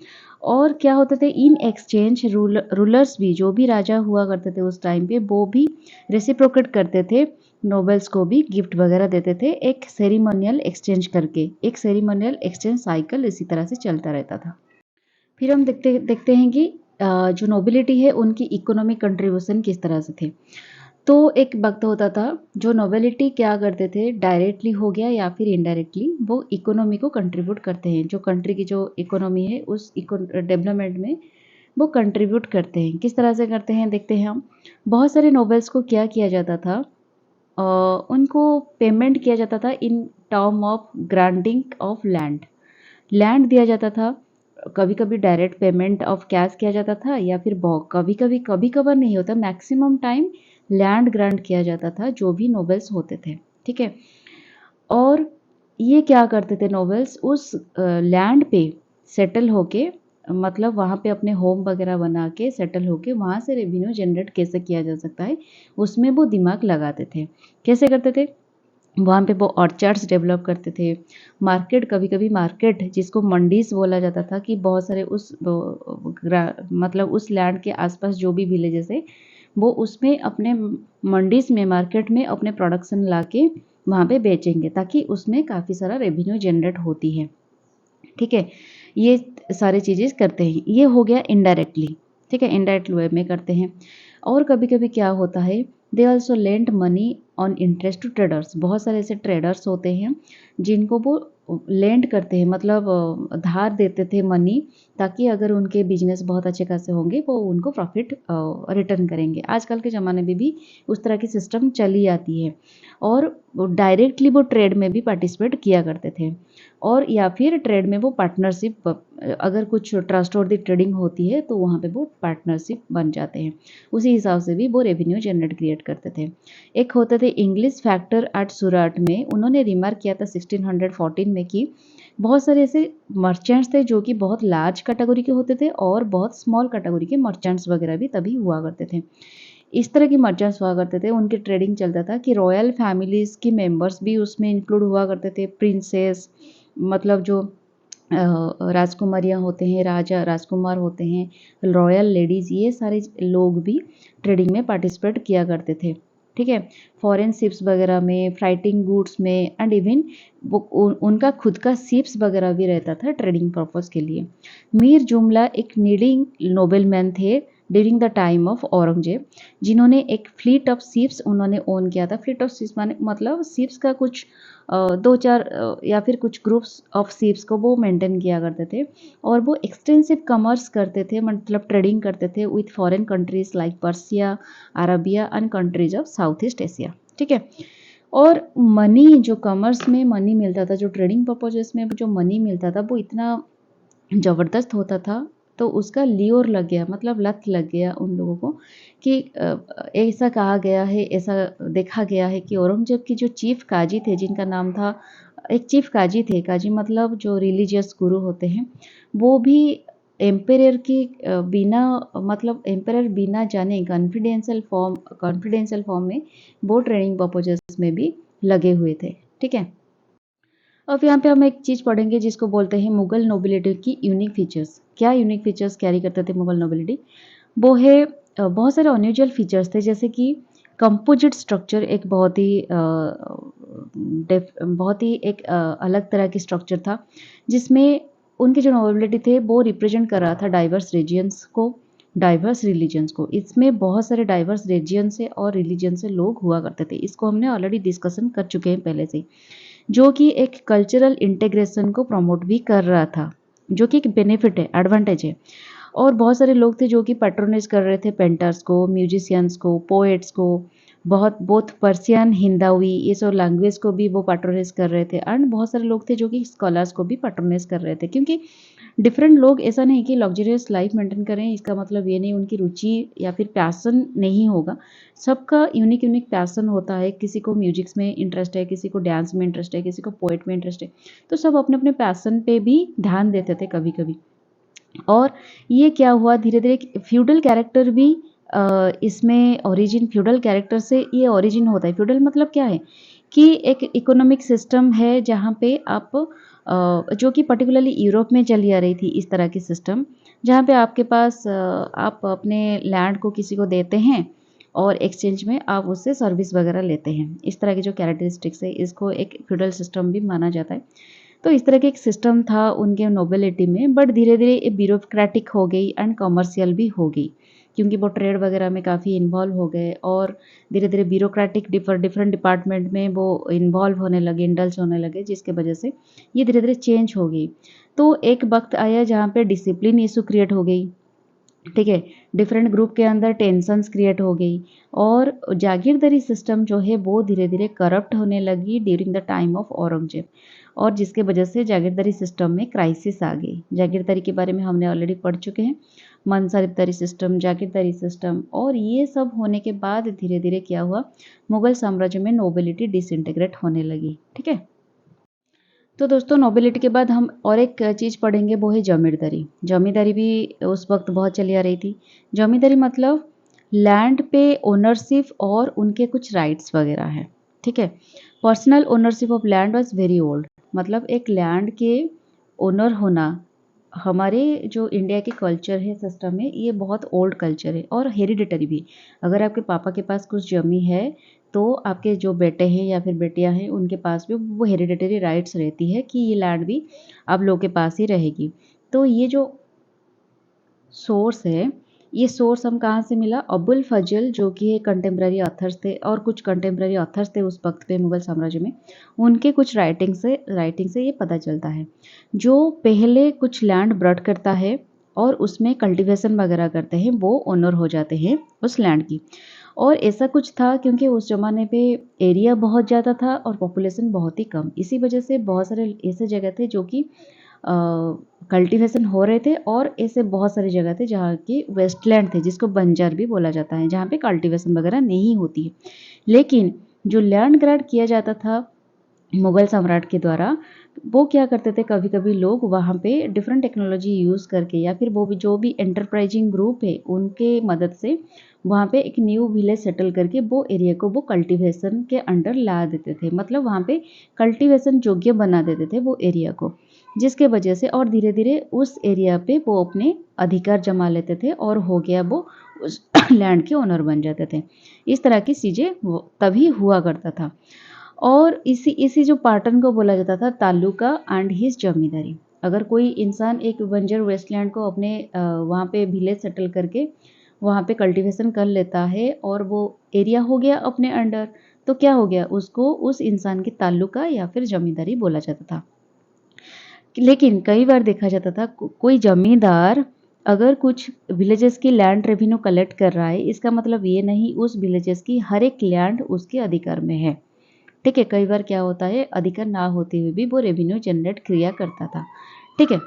और क्या होते थे, इन एक्सचेंज रूलर्स भी, जो भी राजा हुआ करते थे उस टाइम पे, वो भी रेसिप्रोकेट करते थे नोबेल्स को भी गिफ्ट वगैरह देते थे, एक सेरिमोनियल एक्सचेंज करके। एक सेरिमोनियल एक्सचेंज साइकिल इसी तरह से चलता रहता था। फिर हम देखते देखते हैं कि जो नोबिलिटी है उनकी इकोनॉमिक कंट्रीब्यूशन किस तरह से थे। तो एक वक्त होता था जो नोबिलिटी क्या करते थे, डायरेक्टली हो गया या फिर इनडायरेक्टली वो इकोनॉमी को कंट्रीब्यूट करते हैं। जो कंट्री की जो इकोनॉमी है उस डेवलपमेंट में वो कंट्रीब्यूट करते हैं। किस तरह से करते हैं देखते हैं हम। बहुत सारे नोबेल्स को क्या किया जाता था, अ, उनको पेमेंट किया जाता था in term of granting of land. Land दिया जाता था, कभी कभी डायरेक्ट पेमेंट ऑफ कैश किया जाता था या फिर कभी कभार नहीं होता, मैक्सिमम टाइम लैंड ग्रांट किया जाता था जो भी नोबेल्स होते थे। ठीक है। और ये क्या करते थे नोबेल्स, उस लैंड पे सेटल होके, मतलब वहाँ पे अपने होम वगैरह बना के सेटल होके वहाँ से रेवेन्यू जनरेट कैसे किया जा सकता है उसमें वो दिमाग लगाते थे। कैसे करते थे, वहाँ पे वो ऑर्चर्ड्स डेवलप करते थे। मार्केट, कभी-कभी मार्केट जिसको मंडीज़ बोला जाता था कि बहुत सारे मतलब उस लैंड के आसपास जो भी विलेजेस है वो उसमें अपने मंडीज़ में, मार्केट में अपने प्रोडक्शन लाके वहाँ पे बेचेंगे ताकि उसमें काफ़ी सारा रेवेन्यू जनरेट होती है। ठीक है। ये सारी चीज़ें करते हैं। ये हो गया इनडायरेक्टली। ठीक है, इनडायरेक्ट वे में करते हैं। और कभी-कभी क्या होता है, they also lend money on interest to traders. बहुत सारे ऐसे ट्रेडर्स होते हैं जिनको वो लेंड करते हैं, मतलब धार देते थे मनी, ताकि अगर उनके बिजनेस बहुत अच्छे खासे होंगे वो उनको प्रॉफिट रिटर्न करेंगे। आजकल के ज़माने में भी उस तरह की सिस्टम चली आती है। और डायरेक्टली वो ट्रेड में भी पार्टिसिपेट किया करते थे। और या फिर ट्रेड में वो पार्टनरशिप, अगर कुछ ट्रस्टवर्दी ट्रेडिंग होती है तो वहाँ पे वो पार्टनरशिप बन जाते हैं। उसी हिसाब से भी वो रेवेन्यू जनरेट क्रिएट करते थे। एक होते थे इंग्लिश फैक्टर एट सूरत में, उन्होंने रिमार्क किया था 1614 में कि बहुत सारे ऐसे मर्चेंट्स थे जो कि बहुत लार्ज कैटेगरी के होते थे और बहुत स्मॉल कैटेगरी के मर्चेंट्स वगैरह भी तभी हुआ करते थे। इस तरह के मर्चेंट्स हुआ करते थे, उनकी ट्रेडिंग चलता था कि रॉयल फैमिलीज़ की मेंबर्स भी उसमें इंक्लूड हुआ करते थे। प्रिंसेस, मतलब जो राजकुमारियाँ होते हैं, राजा राजकुमार होते हैं, रॉयल लेडीज़, ये सारे लोग भी ट्रेडिंग में पार्टिसिपेट किया करते थे। ठीक है। फॉरेन शिप्स वगैरह में, फ्राइटिंग गुड्स में, एंड इवन वो उनका खुद का शिप्स वगैरह भी रहता था ट्रेडिंग पर्पज़ के लिए। मीर जुमला एक लीडिंग नोबेलमैन थे during the time of Aurangzeb, जिन्होंने एक फ्लीट ऑफ शिप्स उन्होंने ओन किया था। फ्लीट ऑफ शिप्स माने मतलब शिप्स का कुछ दो चार या फिर कुछ ग्रुप्स ऑफ शिप्स को वो मेंटेन किया करते थे। और वो एक्सटेंसिव कमर्स करते थे, मतलब ट्रेडिंग करते थे with foreign countries like Persia, Arabia and countries of south east Asia. ठीक है। और मनी, जो कमर्स में मनी मिलता था, जो ट्रेडिंग पर्पजेस में जो मनी मिलता था वो इतना ज़बरदस्त होता था, तो उसका लियोर लग गया, मतलब लत लग गया उन लोगों को कि ऐसा कहा गया है, ऐसा देखा गया है कि औरंगज़ेब की जो चीफ़ काजी थे, जिनका नाम था, एक चीफ़ काजी थे, काजी मतलब जो रिलीजियस गुरु होते हैं, वो भी एम्परर की बिना, मतलब एम्परर बिना जाने कॉन्फिडेंशियल फॉर्म में वो ट्रेनिंग पर्पजेस में भी लगे हुए थे। ठीक है। अब यहाँ पे हम एक चीज़ पढ़ेंगे जिसको बोलते हैं मुगल नोबिलिटी की यूनिक फीचर्स। क्या यूनिक फीचर्स कैरी करते थे मुगल नोबिलिटी? वो है बहुत सारे अनयूजुअल फीचर्स थे, जैसे कि कंपोजिट स्ट्रक्चर, एक बहुत ही एक अलग तरह की स्ट्रक्चर था, जिसमें उनके जो नोबिलिटी थे वो रिप्रेजेंट कर रहा था डाइवर्स रीजियंस को, डाइवर्स रिलीजन्स को। इसमें बहुत सारे डाइवर्स रीजियन से और रिलीजन से लोग हुआ करते थे। इसको हमने ऑलरेडी डिस्कशन कर चुके हैं पहले से ही, जो कि एक कल्चरल इंटीग्रेशन को प्रमोट भी कर रहा था, जो कि एक बेनिफिट है, एडवांटेज है। और बहुत सारे लोग थे जो कि पैट्रोनाइज कर रहे थे पेंटर्स को, म्यूजिशियंस को, पोएट्स को, बहुत बोथ पर्शियन, हिंदावी, ये सब लैंग्वेज को भी वो पैट्रोनाइज कर रहे थे। एंड बहुत सारे लोग थे जो कि स्कॉलर्स को भी पैट्रोनाइज कर रहे थे, क्योंकि डिफरेंट लोग, ऐसा नहीं कि लग्जरियस लाइफ मेंटेन करें, इसका मतलब ये नहीं उनकी रुचि या फिर पैसन नहीं होगा। सबका यूनिक यूनिक पैसन होता है, किसी को म्यूजिक्स में इंटरेस्ट है, किसी को डांस में इंटरेस्ट है, किसी को पोएट में इंटरेस्ट है, तो सब अपने अपने पैसन पे भी ध्यान देते थे कभी कभी। और ये क्या हुआ, धीरे धीरे फ्यूडल कैरेक्टर भी इसमें ओरिजिन, फ्यूडल कैरेक्टर से ये ओरिजिन होता है। फ्यूडल मतलब क्या है कि एक इकोनॉमिक सिस्टम है जहाँ पे आप जो कि पर्टिकुलरली यूरोप में चली आ रही थी, इस तरह की सिस्टम, जहाँ पे आपके पास आप अपने लैंड को किसी को देते हैं और एक्सचेंज में आप उससे सर्विस वगैरह लेते हैं। इस तरह की जो कैरेक्टरिस्टिक्स है इसको एक फ्यूडल सिस्टम भी माना जाता है। तो इस तरह के एक सिस्टम था उनके नोबिलिटी में, बट धीरे धीरे ये ब्यूरोक्रेटिक हो गई एंड कॉमर्शियल भी हो गई, क्योंकि वो ट्रेड वगैरह में काफ़ी इन्वॉल्व हो गए और धीरे धीरे ब्यूरोक्रेटिक डिफरेंट डिपार्टमेंट में वो इन्वॉल्व होने लगे, इंडल्ज होने लगे, जिसके वजह से ये धीरे धीरे चेंज हो गई। तो एक वक्त आया जहाँ पे डिसिप्लिन इशू क्रिएट हो गई, ठीक है, डिफरेंट ग्रुप के अंदर टेंशन्स क्रिएट हो गई और जागीरदारी सिस्टम जो है वो धीरे धीरे करप्ट होने लगी during the time of Aurangzeb, और जिसके वजह से जागीरदारी सिस्टम में क्राइसिस आ गई। जागीरदारी के बारे में हमने ऑलरेडी पढ़ चुके हैं, मनसबदारी सिस्टम, जागीरदारी सिस्टम, और ये सब होने के बाद धीरे धीरे क्या हुआ, मुगल साम्राज्य में नोबिलिटी डिसइंटीग्रेट होने लगी। ठीक है, तो दोस्तों नोबिलिटी के बाद हम और एक चीज़ पढ़ेंगे, वो है जमींदारी। जमींदारी भी उस वक्त बहुत चली आ रही थी। जमींदारी मतलब लैंड पे ओनरशिप और उनके कुछ राइट्स वगैरह हैं। ठीक है, personal ownership of land was very old, मतलब एक लैंड के ओनर होना हमारे जो इंडिया के कल्चर है, सिस्टम है, ये बहुत ओल्ड कल्चर है और हेरिडिटरी भी। अगर आपके पापा के पास कुछ जमी है तो आपके जो बेटे हैं या फिर बेटियां हैं उनके पास भी वो हेरिडिटरी राइट्स रहती है कि ये लैंड भी आप लोगों के पास ही रहेगी। तो ये जो सोर्स है, ये सोर्स हम कहाँ से मिला, अबुल फजल जो कि कंटेम्प्रेरी ऑथर्स थे, और कुछ कंटेम्प्रेरी ऑथर्स थे उस वक्त पे मुगल साम्राज्य में, उनके कुछ राइटिंग से ये पता चलता है। जो पहले कुछ लैंड ब्रड करता है और उसमें कल्टीवेशन वगैरह करते हैं वो ओनर हो जाते हैं उस लैंड की। और ऐसा कुछ था क्योंकि उस ज़माने पे एरिया बहुत ज़्यादा था और पॉपुलेशन बहुत ही कम, इसी वजह से बहुत सारे ऐसे जगह थे जो कि कल्टीवेशन हो रहे थे, और ऐसे बहुत सारी जगह थे जहाँ की वेस्टलैंड थे, जिसको बंजर भी बोला जाता है, जहाँ पे कल्टीवेशन वगैरह नहीं होती है। लेकिन जो लैंड ग्रैब किया जाता था मुगल सम्राट के द्वारा, वो क्या करते थे, कभी कभी लोग वहाँ पे डिफरेंट टेक्नोलॉजी यूज़ करके या फिर वो भी जो भी एंटरप्राइजिंग ग्रुप है उनके मदद से वहाँ पे एक न्यू विलेज सेटल करके वो एरिया को वो कल्टीवेशन के अंडर ला देते थे, मतलब वहाँ पे कल्टीवेशन योग्य बना देते थे वो एरिया को, जिसके वजह से और धीरे धीरे उस एरिया पे वो अपने अधिकार जमा लेते थे और हो गया वो उस लैंड के ओनर बन जाते थे। इस तरह की चीज़ें तभी हुआ करता था। और इसी इसी जो पैटर्न को बोला जाता था तालुका एंड हिज जमींदारी। अगर कोई इंसान एक बंजर वेस्टलैंड को अपने वहाँ पे विलेज सेटल करके वहाँ पे कल्टीवेशन कर लेता है और वो एरिया हो गया अपने अंडर, तो क्या हो गया, उसको उस इंसान की तालुका या फिर जमींदारी बोला जाता था। लेकिन कई बार देखा जाता था कोई जमींदार अगर कुछ विलेजेस की लैंड रेवेन्यू कलेक्ट कर रहा है, इसका मतलब ये नहीं उस विलेजेस की हर एक लैंड उसके अधिकार में है। ठीक है, कई बार क्या होता है, अधिकार ना होते हुए भी वो रेवेन्यू जनरेट किया करता था। ठीक है,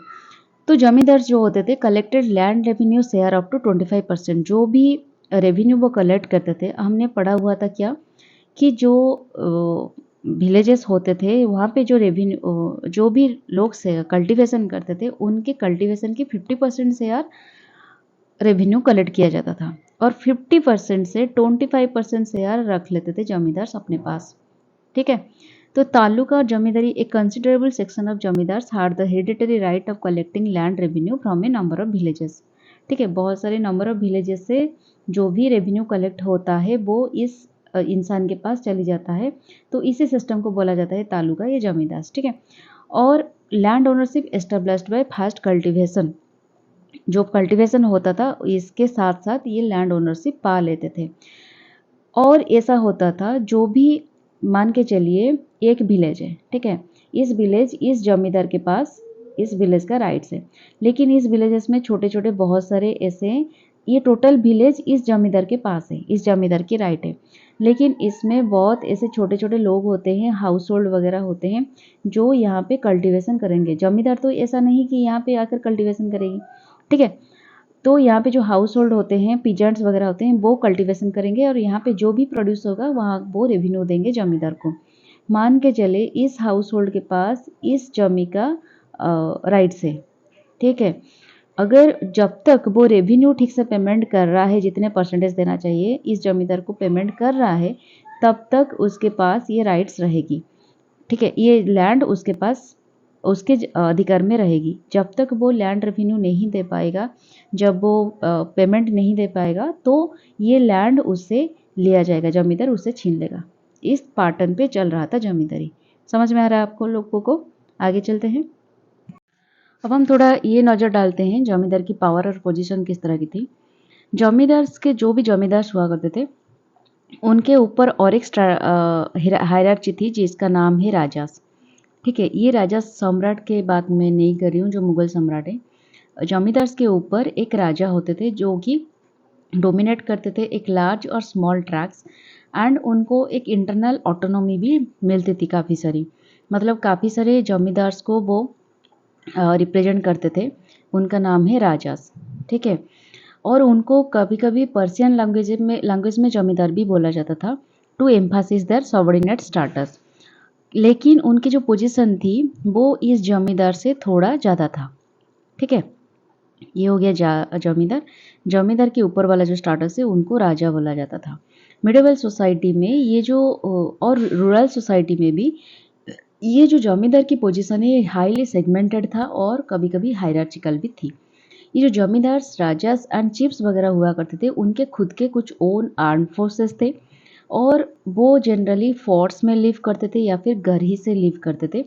तो जमींदार जो होते थे collected land revenue share up to 25%, जो भी रेवेन्यू वो कलेक्ट करते थे। हमने पढ़ा हुआ था क्या कि जो विलेजेस होते थे वहाँ पे जो रेवेन्यू जो भी लोग से कल्टीवेशन करते थे उनके कल्टीवेशन की 50% शेयर रेवेन्यू कलेक्ट किया जाता था, और 50% से 25% शेयर रख लेते थे जमींदार अपने पास। ठीक है, तो तालुका और जमींदारी एक considerable section of zamindars had the hereditary right of collecting land revenue from A number of villages. ठीक है, बहुत सारे नंबर ऑफ विलेजेस से जो भी रेवेन्यू कलेक्ट होता है वो इस इंसान के पास चली जाता है, तो इसी सिस्टम को बोला जाता है तालुका या जमींदार। ठीक है, और land ownership established by fast cultivation, जो कल्टीवेशन होता था इसके साथ साथ ये लैंड ओनरशिप पा लेते थे। और ऐसा होता था, जो भी मान के चलिए एक विलेज है, ठीक है, इस विलेज इस जमींदार के पास इस विलेज का राइट्स है, लेकिन इस विलेजेस में छोटे छोटे बहुत सारे ऐसे, ये टोटल विलेज इस जमींदार के पास है, इस जमींदार की राइट है, लेकिन इसमें बहुत ऐसे छोटे छोटे लोग होते हैं, हाउस होल्ड वगैरह होते हैं जो यहाँ पे कल्टीवेशन करेंगे। जमींदार तो ऐसा नहीं कि यहाँ पे आकर कल्टीवेशन करेगी, ठीक है, तो यहाँ पे जो हाउस होल्ड होते हैं, पीजेंट्स वगैरह होते हैं, वो कल्टीवेशन करेंगे और यहाँ पे जो भी प्रोड्यूस होगा वहाँ वो रेवेन्यू देंगे जमींदार को। मान के चले इस हाउस होल्ड के पास इस जमी का राइट्स है, ठीक है, अगर जब तक वो रेवेन्यू ठीक से पेमेंट कर रहा है, जितने परसेंटेज देना चाहिए इस जमींदार को पेमेंट कर रहा है, तब तक उसके पास ये राइट्स रहेगी। ठीक है, ये लैंड उसके पास उसके अधिकार में रहेगी। जब तक वो लैंड रेवेन्यू नहीं दे पाएगा, जब वो पेमेंट नहीं दे पाएगा, तो ये लैंड उससे लिया जाएगा, जमींदार उससे छीन लेगा। इस पैटर्न पे चल रहा था जमींदारी। समझ में आ रहा है आपको लोगों को? आगे चलते हैं। अब हम थोड़ा ये नज़र डालते हैं जमींदार की पावर और पोजीशन किस तरह की थी। जमींदार के जो भी जमींदार हुआ करते थे, उनके ऊपर और एक हायरार्ची थी जिसका नाम है राजास। ठीक है, ये राजा सम्राट के बात मैं नहीं कर रही हूँ जो मुगल सम्राट है। जमींदार के ऊपर एक राजा होते थे जो कि डोमिनेट करते थे एक लार्ज और स्मॉल ट्रैक्ट्स, एंड उनको एक इंटरनल ऑटोनॉमी भी मिलती थी काफ़ी सारी। मतलब काफ़ी सारे जमींदार्स को वो रिप्रेजेंट करते थे। उनका नाम है राजास। ठीक है, और उनको कभी कभी पर्शियन लैंग्वेज में जमींदार भी बोला जाता था, टू एम्फासिस देयर सॉवरेनेट स्टाटस। लेकिन उनकी जो पोजीशन थी वो इस जमींदार से थोड़ा ज़्यादा था। ठीक है, ये हो गया जमींदार। जमींदार के ऊपर वाला जो स्टाटस है उनको राजा बोला जाता था। मिडिवल सोसाइटी में ये जो और रूरल सोसाइटी में भी ये जो जमींदार की पोजीशन है हाईली सेगमेंटेड था और कभी कभी हायरार्चिकल भी थी। ये जो जमींदार राजास एंड चीफ्स वगैरह हुआ करते थे उनके खुद के कुछ ओन आर्म फोर्सेस थे, और वो जनरली फोर्ट्स में लिव करते थे या फिर घर ही से लिव करते थे।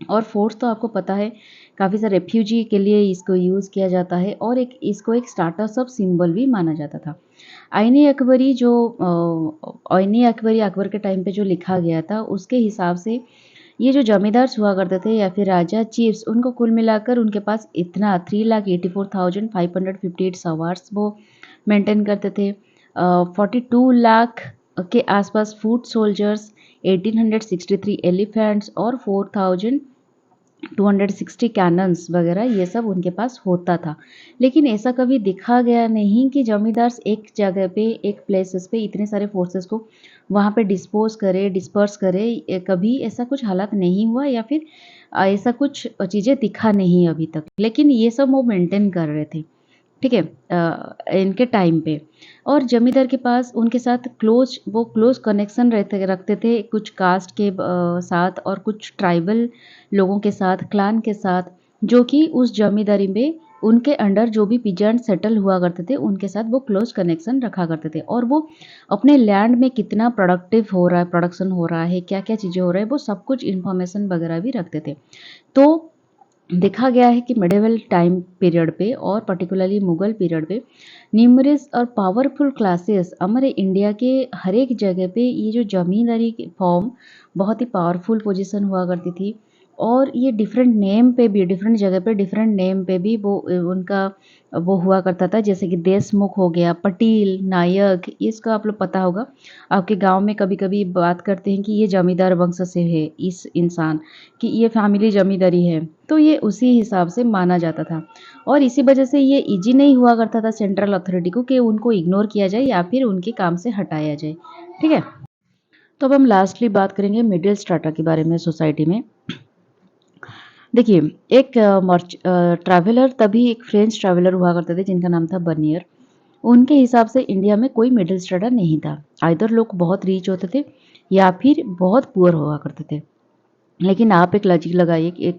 और फोर्ट्स तो आपको पता है काफ़ी सारे रेफ्यूजी के लिए इसको यूज़ किया जाता है, और इसको एक स्टाटस ऑफ सिंबल भी माना जाता था। आईनी अकबरी अकबर के टाइम पे जो लिखा गया था उसके हिसाब से ये जो जमींदार हुआ करते थे या फिर राजा चीफ्स, उनको कुल मिलाकर उनके पास इतना 3,84,558 सवार्स वो मेंटेन करते थे। 42 लाख के आसपास फुट सोल्जर्स, 1863 एलिफेंट्स और 4,260 कैनन्स वगैरह ये सब उनके पास होता था। लेकिन ऐसा कभी दिखा गया नहीं कि जमींदार एक जगह पे एक प्लेसेस पे इतने सारे फोर्सेस को वहाँ पे डिस्पर्स करे। कभी ऐसा कुछ हालात नहीं हुआ या फिर ऐसा कुछ चीज़ें दिखा नहीं अभी तक। लेकिन ये सब वो मेंटेन कर रहे थे। ठीक है, इनके टाइम पे। और जमींदार के पास उनके साथ क्लोज कनेक्शन रखते थे कुछ कास्ट के साथ और कुछ ट्राइबल लोगों के साथ, क्लान के साथ, जो कि उस जमींदारी में उनके अंडर जो भी पीजेंट सेटल हुआ करते थे उनके साथ वो क्लोज कनेक्शन रखा करते थे। और वो अपने लैंड में कितना प्रोडक्टिव हो रहा है, प्रोडक्शन हो रहा है, क्या क्या चीज़ें हो रहा है, वो सब कुछ इन्फॉर्मेशन वगैरह भी रखते थे। तो देखा गया है कि मिडिवल टाइम पीरियड पे और पर्टिकुलरली मुगल पीरियड पे न्यूमरस और पावरफुल क्लासेस हमारे इंडिया के हर एक जगह पे ये जो जमींदारी की फॉर्म बहुत ही पावरफुल पोजीशन हुआ करती थी। और ये डिफरेंट जगह पे डिफरेंट नेम पे भी वो उनका वो हुआ करता था, जैसे कि देशमुख हो गया, पटेल, नायक, इसका आप लोग पता होगा। आपके गांव में कभी कभी बात करते हैं कि ये जमींदार वंश से है इस इंसान कि ये फैमिली जमींदारी है, तो ये उसी हिसाब से माना जाता था। और इसी वजह से ये इजी नहीं हुआ करता था सेंट्रल अथॉरिटी को कि उनको इग्नोर किया जाए या फिर उनके काम से हटाया जाए। ठीक है, तो अब हम लास्टली बात करेंगे मिडिल स्ट्राटा के बारे में सोसाइटी में। देखिए, एक ट्रैवलर, तभी एक फ्रेंच ट्रैवलर हुआ करते थे जिनका नाम था बर्नियर। उनके हिसाब से इंडिया में कोई मिडिल स्ट्राटा नहीं था। आइदर लोग बहुत रिच होते थे या फिर बहुत पुअर हुआ करते थे। लेकिन आप एक लॉजिक लगाइए कि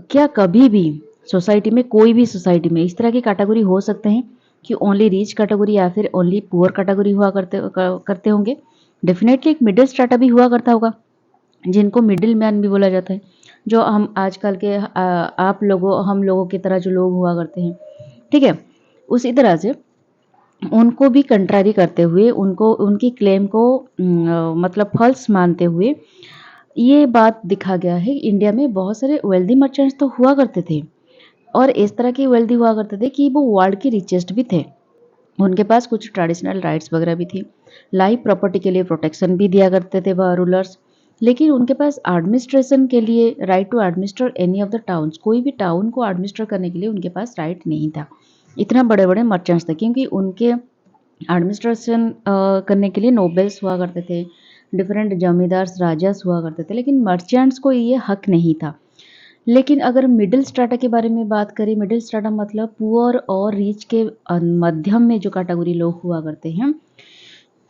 क्या कभी भी सोसाइटी में, कोई भी सोसाइटी में इस तरह की कैटेगरी हो सकते हैं कि ओनली रिच कैटेगरी या फिर ओनली पुअर कैटेगरी हुआ करते होंगे? डेफिनेटली एक मिडिल स्ट्राटा भी हुआ करता होगा, जिनको मिडिल मैन भी बोला जाता है, जो हम आजकल के हम लोगों की तरह जो लोग हुआ करते हैं। ठीक है, उसी तरह से उनको भी कंट्रारी करते हुए, उनको उनकी क्लेम को मतलब फॉल्स मानते हुए ये बात दिखा गया है इंडिया में बहुत सारे वेल्दी मर्चेंट्स तो हुआ करते थे, और इस तरह के वेल्दी हुआ करते थे कि वो वर्ल्ड के रिचेस्ट भी थे। उनके पास कुछ ट्रेडिशनल राइट्स वगैरह भी थी, लाइफ प्रॉपर्टी के लिए प्रोटेक्शन भी दिया करते थे वह रूलर्स। लेकिन उनके पास एडमिनिस्ट्रेशन के लिए right to administer any of the towns, कोई भी टाउन को एडमिनिस्टर करने के लिए उनके पास राइट नहीं था। इतना बड़े बड़े मर्चेंट्स थे, क्योंकि उनके एडमिनिस्ट्रेशन करने के लिए नोबल्स हुआ करते थे, डिफरेंट जमींदार राजास हुआ करते थे, लेकिन मर्चेंट्स को ये हक नहीं था। लेकिन अगर मिडिल स्ट्राटा के बारे में बात करें, मिडिल स्ट्राटा मतलब पुअर और रिच के मध्यम में जो कैटेगरी लोग हुआ करते हैं,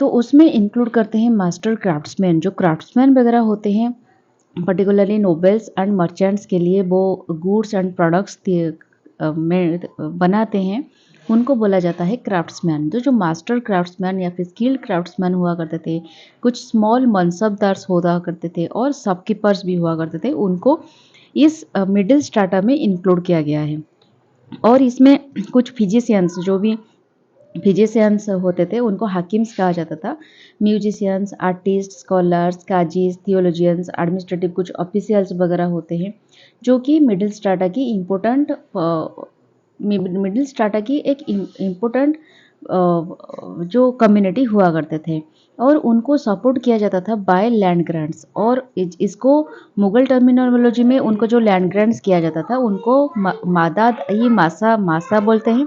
तो उसमें इंक्लूड करते हैं मास्टर क्राफ्ट्समैन। जो क्राफ्ट्समैन वगैरह होते हैं पर्टिकुलरली नोबल्स एंड मर्चेंट्स के लिए वो गुड्स एंड प्रोडक्ट्स में बनाते हैं, उनको बोला जाता है क्राफ्ट्समैन। जो जो मास्टर क्राफ्ट्समैन या फिर स्किल्ड क्राफ्ट्समैन हुआ करते थे, कुछ स्मॉल मनसबदार्स हुआ करते थे और शॉपकीपर्स भी हुआ करते थे, उनको इस मिडिल स्ट्राटा में इंक्लूड किया गया है। और इसमें कुछ फिजिशियंस, जो भी फिजिशियंस होते थे, उनको हाकिम्स कहा जाता था। म्यूजिशियंस, आर्टिस्ट, स्कॉलर्स, काजीज, थियोलॉजियंस, एडमिनिस्ट्रेटिव कुछ ऑफिशियल्स वगैरह होते हैं, जो कि मिडिल स्ट्राटा की मिडिल स्ट्राटा की एक इम्पोर्टेंट जो कम्युनिटी हुआ करते थे, और उनको सपोर्ट किया जाता था बाय लैंड ग्रांट्स। और इसको मुगल टर्मिनोलॉजी में उनको जो लैंड ग्रांट्स किया जाता था, उनको मादाद ये मासा मासा बोलते हैं,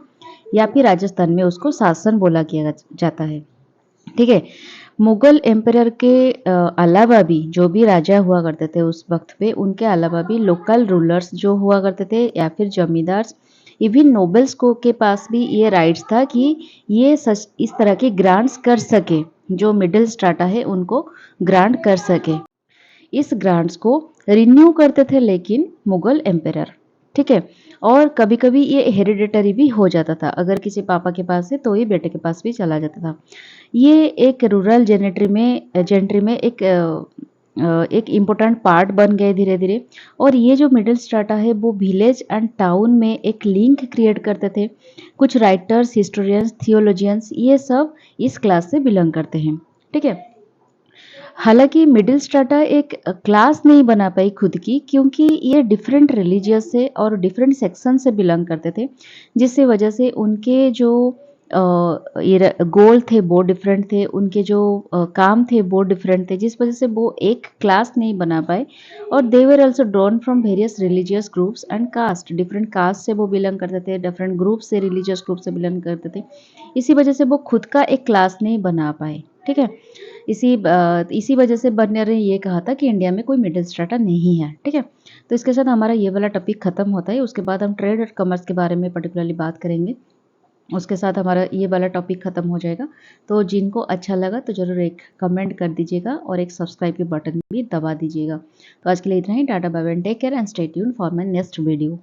या फिर राजस्थान में उसको शासन बोला किया जाता है। ठीक है। मुगल एम्पायर के अलावा भी जो भी राजा हुआ करते थे उस वक्त पे, उनके अलावा भी लोकल रूलर्स जो हुआ करते थे या फिर जमींदार्स, इवन नोबल्स को के पास भी ये राइट्स था कि ये इस तरह के ग्रांट्स कर सके, जो मिडिल स्ट्राटा है उनको ग्रांट कर सके। इस ग्रांट्स को रिन्यू करते थे लेकिन मुगल एम्पायर। ठीक है। और कभी कभी ये हेरिडेटरी भी हो जाता था, अगर किसी पापा के पास है तो ये बेटे के पास भी चला जाता था। ये एक रूरल जेंट्री में एक इम्पोर्टेंट पार्ट बन गए धीरे धीरे। और ये जो मिडिल स्ट्राटा है वो विलेज एंड टाउन में एक लिंक क्रिएट करते थे। कुछ राइटर्स, हिस्टोरियंस, थियोलॉजियंस, ये सब इस क्लास से बिलोंग करते हैं। ठीक है। हालांकि मिडिल स्ट्राटा एक क्लास नहीं बना पाई खुद की, क्योंकि ये डिफरेंट रिलीजियस से और डिफरेंट सेक्शन से बिलोंग करते थे, जिससे वजह से उनके जो ये गोल थे वो डिफरेंट थे, उनके जो काम थे वो डिफरेंट थे, जिस वजह से वो एक क्लास नहीं बना पाए। और they were also drawn from various religious groups and caste, different caste से वो बिलोंग करते थे, डिफरेंट ग्रुप से, रिलीजियस ग्रुप से बिलोंग करते थे। इसी वजह से वो खुद का एक क्लास नहीं बना पाए। ठीक है। इसी वजह से बर्नियर ने ये कहा था कि इंडिया में कोई मिडिल स्ट्राटा नहीं है। ठीक है। तो इसके साथ हमारा ये वाला टॉपिक खत्म होता है। उसके बाद हम ट्रेड और कॉमर्स के बारे में पर्टिकुलरली बात करेंगे। उसके साथ हमारा ये वाला टॉपिक खत्म हो जाएगा। तो जिनको अच्छा लगा तो ज़रूर एक कमेंट कर दीजिएगा और एक सब्सक्राइब के बटन भी दबा दीजिएगा। तो आज के लिए इतना ही। Tata bye bye, take care and stay tuned for my next video.